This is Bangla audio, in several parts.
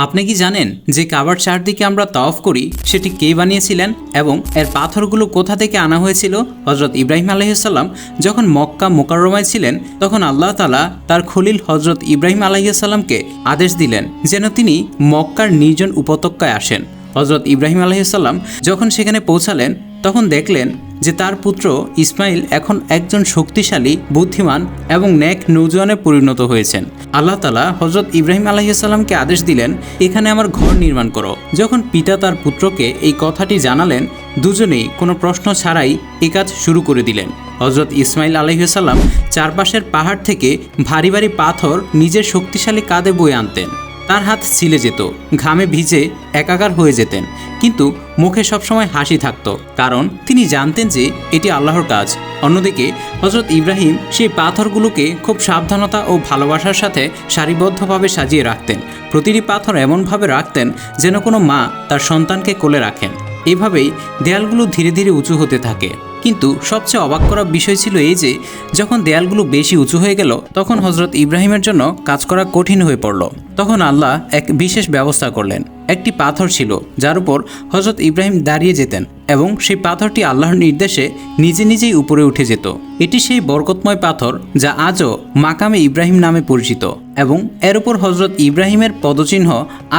আপনি কি জানেন যে কাবার চারদিকে আমরা তাওয়াফ করি সেটি কে বানিয়েছিলেন এবং এর পাথরগুলো কোথা থেকে আনা হয়েছিল? হজরত ইব্রাহিম আলাইহিসসালাম যখন মক্কা মুকাররমায় ছিলেন তখন আল্লাহ তাআলা তার খলিল হজরত ইব্রাহিম আলাইহিসসালামকে আদেশ দিলেন যেন তিনি মক্কার নির্জন উপত্যকায় আসেন। হজরত ইব্রাহিম আলাইহিসসালাম যখন সেখানে পৌঁছালেন তখন দেখলেন যে তার পুত্র ইসমাইল এখন একজন শক্তিশালী, বুদ্ধিমান এবং নেক নৌজওয়ানে পরিণত হয়েছেন। আল্লাহ তাআলা হজরত ইব্রাহিম আলাইহিসসালামকে আদেশ দিলেন, এখানে আমার ঘর নির্মাণ করো। যখন পিতা তার পুত্রকে এই কথাটি জানালেন, দুজনেই কোনো প্রশ্ন ছাড়াই এই কাজ শুরু করে দিলেন। হজরত ইসমাইল আলাইহিসসালাম চারপাশের পাহাড় থেকে ভারী ভারী পাথর নিজের শক্তিশালী কাঁধে বয়ে আনতেন। তার হাত ছিলে যেত, ঘামে ভিজে একাকার হয়ে যেতেন, কিন্তু মুখে সবসময় হাসি থাকত, কারণ তিনি জানতেন যে এটি আল্লাহর কাজ। অন্যদিকে হজরত ইব্রাহিম সেই পাথরগুলোকে খুব সাবধানতা ও ভালোবাসার সাথে সারিবদ্ধভাবে সাজিয়ে রাখতেন। প্রতিটি পাথর এমনভাবে রাখতেন যেন কোনো মা তার সন্তানকে কোলে রাখেন। এভাবেই দেয়ালগুলো ধীরে ধীরে উঁচু হতে থাকে। কিন্তু সবচেয়ে অবাক করা বিষয় ছিল এই যে যখন দেয়ালগুলো বেশি উঁচু হয়ে গেল তখন হজরত ইব্রাহিমের জন্য কাজ করা কঠিন হয়ে পড়ল। তখন আল্লাহ এক বিশেষ ব্যবস্থা করলেন। একটি পাথর ছিল যার উপর হজরত ইব্রাহিম দাঁড়িয়ে যেতেন এবং সেই পাথরটি আল্লাহর নির্দেশে নিজে নিজেই উপরে উঠে যেত। এটি সেই বরকতময় পাথর যা আজও মাকামে ইব্রাহিম নামে পরিচিত এবং এর উপর হজরত ইব্রাহিমের পদচিহ্ন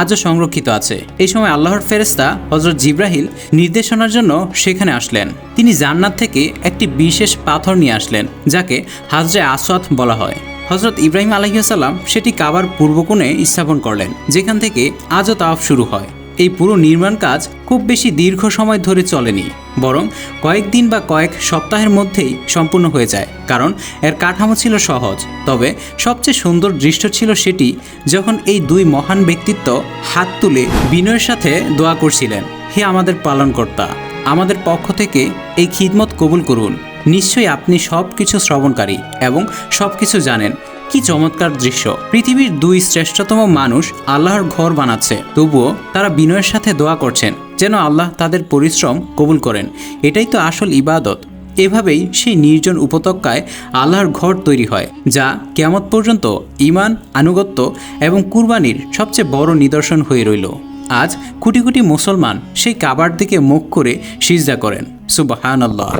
আজও সংরক্ষিত আছে। এই সময় আল্লাহর ফেরেশতা হজরত জিব্রাহিল নির্দেশনার জন্য সেখানে আসলেন। তিনি জান্নাত থেকে একটি বিশেষ পাথর নিয়ে আসলেন যাকে হাজরে আসওয়াদ বলা হয়। হজরত ইব্রাহিম আলাইহিসসালাম সেটি কাবার পূর্ব কোণে স্থাপন করলেন, যেখান থেকে আজও তাওয়াফ শুরু হয়। এই পুরো নির্মাণ কাজ খুব বেশি দীর্ঘ সময় ধরে চলেনি, বরং কয়েকদিন বা কয়েক সপ্তাহের মধ্যেই সম্পূর্ণ হয়ে যায়, কারণ এর কাঠামো ছিল সহজ। তবে সবচেয়ে সুন্দর দৃশ্য ছিল সেটি যখন এই দুই মহান ব্যক্তিত্ব হাত তুলে বিনয়ের সাথে দোয়া করছিলেন, হে আমাদের পালনকর্তা, আমাদের পক্ষ থেকে এই খিদমত কবুল করুন। নিশ্চয়ই আপনি সব কিছু শ্রবণকারী এবং সব কিছু জানেন। কি চমৎকার দৃশ্য! পৃথিবীর দুই শ্রেষ্ঠতম মানুষ আল্লাহর ঘর বানাচ্ছে, তবুও তারা বিনয়ের সাথে দোয়া করছেন যেন আল্লাহ তাদের পরিশ্রম কবুল করেন। এটাই তো আসল ইবাদত। এভাবেই সেই নির্জন উপত্যকায় আল্লাহর ঘর তৈরি হয়, যা কিয়ামত পর্যন্ত ঈমান, আনুগত্য এবং কুরবানির সবচেয়ে বড় নিদর্শন হয়ে রইল। আজ কোটি কোটি মুসলমান সেই কাবার দিকে মুখ করে সিজদা করেন। সুবহানাল্লাহ।